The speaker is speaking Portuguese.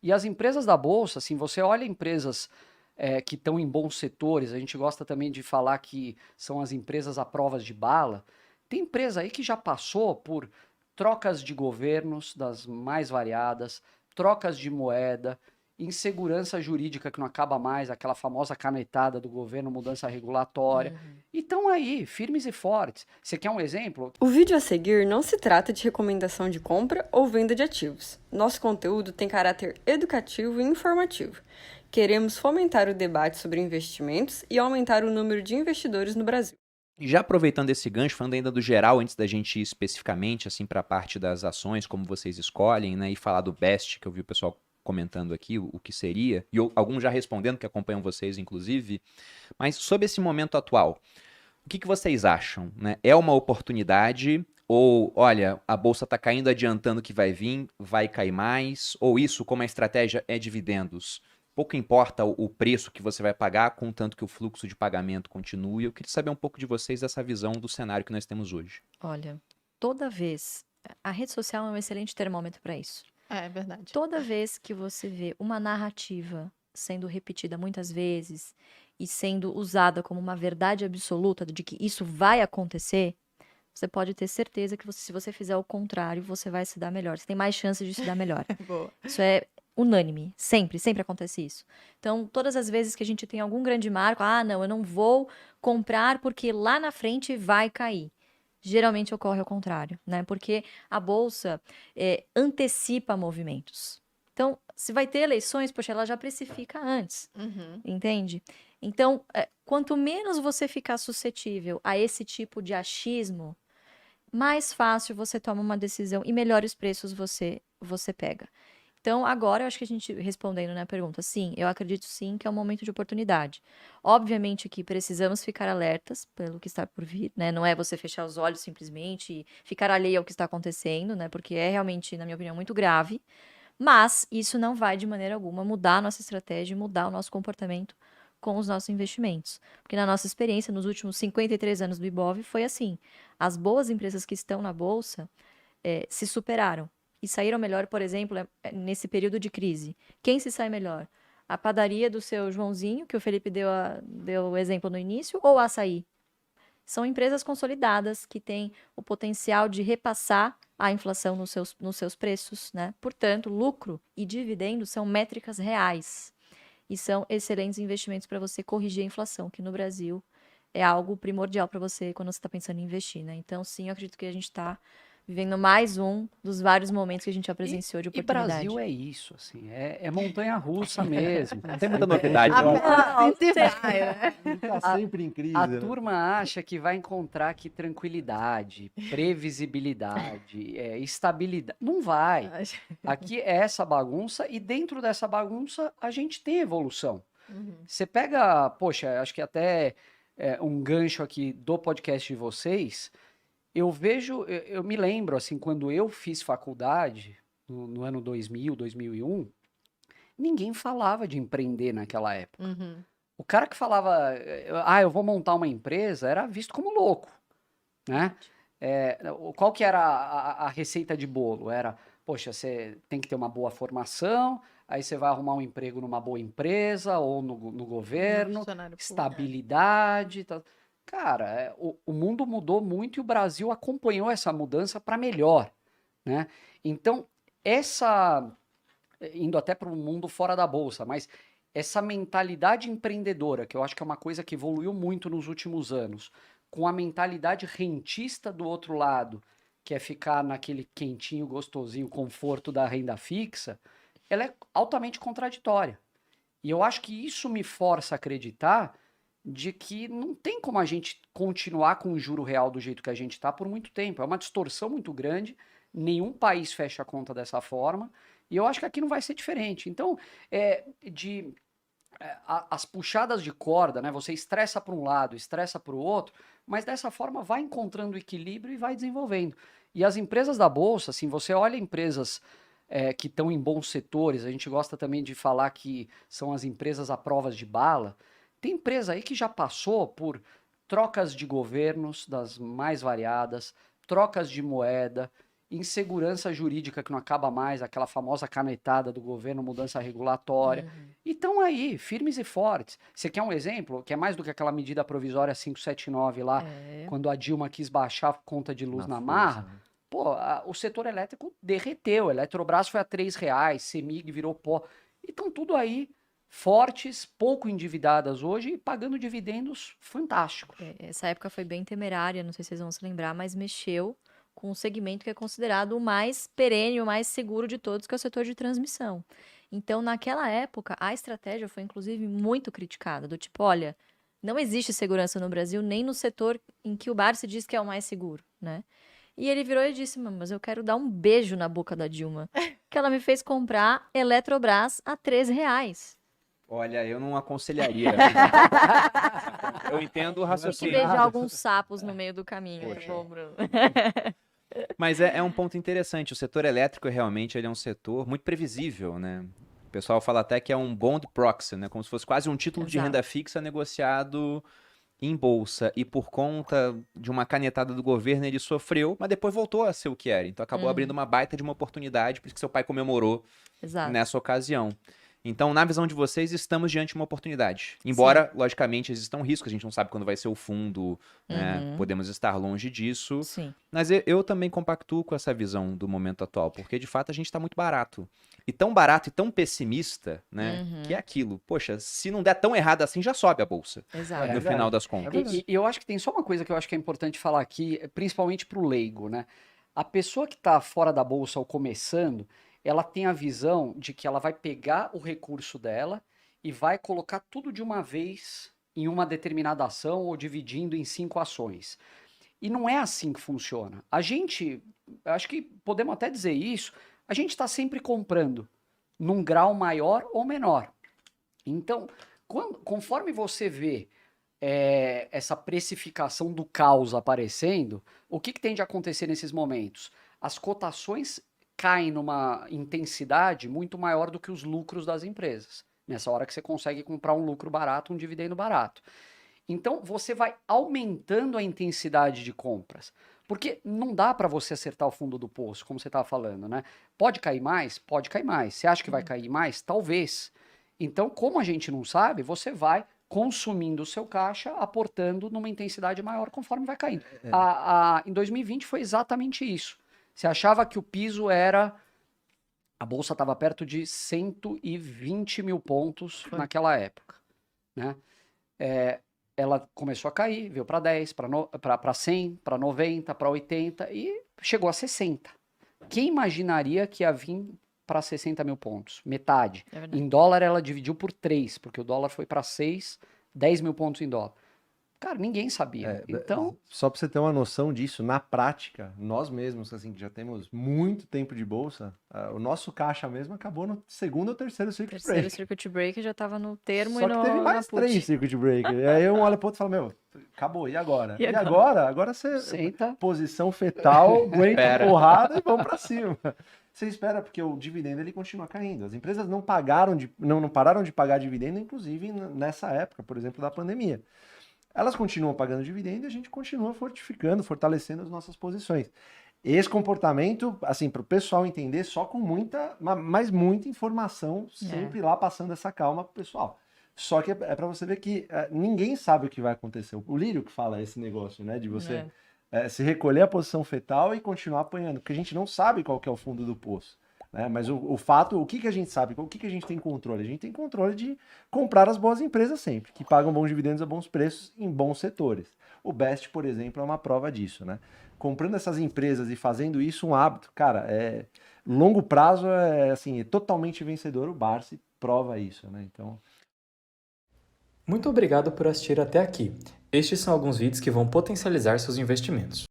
E as empresas da Bolsa, assim, você olha empresas que estão em bons setores, a gente gosta também de falar que são as empresas à prova de bala. Tem empresa aí que já passou por trocas de governos das mais variadas, trocas de moeda, insegurança jurídica que não acaba mais, aquela famosa canetada do governo, mudança regulatória. E estão aí, firmes e fortes. Você quer um exemplo? O vídeo a seguir não se trata de recomendação de compra ou venda de ativos. Nosso conteúdo tem caráter educativo e informativo. Queremos fomentar o debate sobre investimentos e aumentar o número de investidores no Brasil. E já aproveitando esse gancho, falando ainda do geral, antes da gente ir especificamente assim para a parte das ações, como vocês escolhem, né, e falar do best, que eu vi o pessoal comentando aqui, o que seria, e alguns já respondendo, que acompanham vocês, inclusive, mas sobre esse momento atual, o que vocês acham, né? É uma oportunidade ou, olha, a bolsa está caindo, adiantando que vai vir, vai cair mais, ou isso, como a estratégia é dividendos? Pouco importa o preço que você vai pagar, contanto que o fluxo de pagamento continue. Eu queria saber um pouco de vocês dessa visão do cenário que nós temos hoje. Olha, toda vez, a rede social é um excelente termômetro para isso. É verdade. Toda vez que você vê uma narrativa sendo repetida muitas vezes e sendo usada como uma verdade absoluta de que isso vai acontecer, você pode ter certeza que se você fizer o contrário, você vai se dar melhor. Você tem mais chances de se dar melhor. Boa. Isso é unânime. Sempre, sempre acontece isso. Então, todas as vezes que a gente tem algum grande marco, não, eu não vou comprar porque lá na frente vai cair. Geralmente ocorre ao contrário, né? Porque a bolsa antecipa movimentos. Então, se vai ter eleições, poxa, ela já precifica antes, entende? Então, quanto menos você ficar suscetível a esse tipo de achismo, mais fácil você toma uma decisão e melhores preços você pega. Então, agora, eu acho que a gente, respondendo, né, a pergunta, sim, eu acredito sim que é um momento de oportunidade. Obviamente que precisamos ficar alertas pelo que está por vir, né? Não é você fechar os olhos simplesmente e ficar alheio ao que está acontecendo, né? Porque é realmente, na minha opinião, muito grave. Mas isso não vai, de maneira alguma, mudar a nossa estratégia, mudar o nosso comportamento com os nossos investimentos. Porque na nossa experiência, nos últimos 53 anos do Ibov, foi assim. As boas empresas que estão na Bolsa se superaram. E saíram melhor, por exemplo, nesse período de crise. Quem se sai melhor? A padaria do seu Joãozinho, que o Felipe deu o exemplo no início, ou a Açaí? São empresas consolidadas que têm o potencial de repassar a inflação nos seus preços, né? Portanto, lucro e dividendo são métricas reais. E são excelentes investimentos para você corrigir a inflação, que no Brasil é algo primordial para você quando você está pensando em investir, né? Então, sim, eu acredito que a gente está vivendo mais um dos vários momentos que a gente já presenciou de E oportunidade. Brasil é isso, assim, é montanha-russa mesmo. Não tem muita novidade. Tá sempre em crise, A né? turma acha que vai encontrar aqui tranquilidade, previsibilidade, estabilidade. Não vai. Aqui é essa bagunça e dentro dessa bagunça a gente tem evolução. Você pega, poxa, acho que até um gancho aqui do podcast de vocês, eu me lembro, assim, quando eu fiz faculdade, no ano 2000, 2001, ninguém falava de empreender naquela época. O cara que falava, eu vou montar uma empresa, era visto como louco, né? Qual que era a receita de bolo? Era, poxa, você tem que ter uma boa formação, aí você vai arrumar um emprego numa boa empresa ou no governo, funcionário público. estabilidade, tal. Cara, o mundo mudou muito e o Brasil acompanhou essa mudança para melhor, né? Então, indo até para o mundo fora da bolsa, mas essa mentalidade empreendedora, que eu acho que é uma coisa que evoluiu muito nos últimos anos, com a mentalidade rentista do outro lado, que é ficar naquele quentinho, gostosinho, conforto da renda fixa, ela é altamente contraditória. E eu acho que isso me força a acreditar de que não tem como a gente continuar com o juro real do jeito que a gente está por muito tempo. É uma distorção muito grande, nenhum país fecha a conta dessa forma, e eu acho que aqui não vai ser diferente. Então, as puxadas de corda, né? Você estressa para um lado, estressa para o outro, mas dessa forma vai encontrando equilíbrio e vai desenvolvendo. E as empresas da Bolsa, assim, você olha empresas que estão em bons setores, a gente gosta também de falar que são as empresas à prova de bala. Tem empresa aí que já passou por trocas de governos das mais variadas, trocas de moeda, insegurança jurídica que não acaba mais, aquela famosa canetada do governo, mudança regulatória. E estão aí, firmes e fortes. Você quer um exemplo? Que é mais do que aquela medida provisória 579 lá, quando a Dilma quis baixar a conta de luz na marra. Pô, o setor elétrico derreteu. A Eletrobras foi a R$3, CEMIG virou pó. E estão tudo aí, fortes, pouco endividadas hoje e pagando dividendos fantásticos. Essa época foi bem temerária, não sei se vocês vão se lembrar, mas mexeu com um segmento que é considerado o mais perene, o mais seguro de todos, que é o setor de transmissão. Então, naquela época, a estratégia foi, inclusive, muito criticada, do tipo, olha, não existe segurança no Brasil, nem no setor em que o Barsi diz que é o mais seguro, né? E ele virou e disse, mas eu quero dar um beijo na boca da Dilma, que ela me fez comprar Eletrobras a R$3. Olha, eu não aconselharia. Eu entendo o Tem que raciocínio. beijar alguns sapos no meio do caminho, tá Poxa. bom, Bruno? Mas é um ponto interessante. O setor elétrico realmente ele é um setor muito previsível, né? O pessoal fala até que é um bond proxy, né? Como se fosse quase um título de Exato. renda fixa negociado em bolsa. E por conta de uma canetada do governo, ele sofreu, mas depois voltou a ser o que era. Então acabou abrindo uma baita de uma oportunidade, por isso que seu pai comemorou Exato. nessa ocasião. Então, na visão de vocês, estamos diante de uma oportunidade. Embora, logicamente, existam riscos, a gente não sabe quando vai ser o fundo, né? Podemos estar longe disso. Sim. Mas eu também compactuo com essa visão do momento atual, porque de fato a gente está muito barato. E tão barato e tão pessimista, né? Que é aquilo. Poxa, se não der tão errado assim, já sobe a bolsa. Exato. É No verdade. final das contas. E eu acho que tem só uma coisa que eu acho que é importante falar aqui, principalmente para o leigo, né? A pessoa que está fora da bolsa ou começando, ela tem a visão de que ela vai pegar o recurso dela e vai colocar tudo de uma vez em uma determinada ação ou dividindo em 5 ações. E não é assim que funciona. A gente, acho que podemos até dizer isso, a gente está sempre comprando num grau maior ou menor. Então, conforme você vê essa precificação do caos aparecendo, o que tem de acontecer nesses momentos? As cotações caem numa intensidade muito maior do que os lucros das empresas. Nessa hora que você consegue comprar um lucro barato, um dividendo barato. Então, você vai aumentando a intensidade de compras. Porque não dá para você acertar o fundo do poço, como você estava falando, né? Pode cair mais? Pode cair mais. Você acha que vai cair mais? Talvez. Então, como a gente não sabe, você vai consumindo o seu caixa, aportando numa intensidade maior conforme vai caindo. Em 2020 foi exatamente isso. Você achava que o piso era... A bolsa estava perto de 120 mil pontos naquela época, né? Ela começou a cair, veio para 10, para 100, para 90, para 80 e chegou a 60. Quem imaginaria que ia vir para 60 mil pontos? Metade. Em dólar ela dividiu por 3, porque o dólar foi para 6, 10 mil pontos em dólar. Cara, ninguém sabia. Então, só para você ter uma noção disso, na prática, nós mesmos, assim, que já temos muito tempo de bolsa, o nosso caixa mesmo acabou no segundo ou terceiro circuit break. Terceiro circuit break já estava no termo Só e que no, teve mais na put. 3 circuit break. E aí um olha pro outro e fala, meu, acabou, e agora? E agora? Agora você, senta. posição fetal, aguenta a porrada e vamos para cima. Você espera, porque o dividendo ele continua caindo. As empresas não pararam de pagar dividendo, inclusive nessa época, por exemplo, da pandemia. Elas continuam pagando dividendo e a gente continua fortalecendo as nossas posições. Esse comportamento, assim, para o pessoal entender, só com muita informação, sempre lá passando essa calma para o pessoal. Só que é para você ver que ninguém sabe o que vai acontecer. O Lírio que fala esse negócio, né, de você se recolher a posição fetal e continuar apanhando, porque a gente não sabe qual que é o fundo do poço. Né? Mas o fato, o que a gente sabe, o que a gente tem controle? A gente tem controle de comprar as boas empresas sempre, que pagam bons dividendos a bons preços em bons setores. O Best, por exemplo, é uma prova disso, né? Comprando essas empresas e fazendo isso um hábito, cara, longo prazo assim, é totalmente vencedor. O Barsi prova isso, né? Então... Muito obrigado por assistir até aqui. Estes são alguns vídeos que vão potencializar seus investimentos.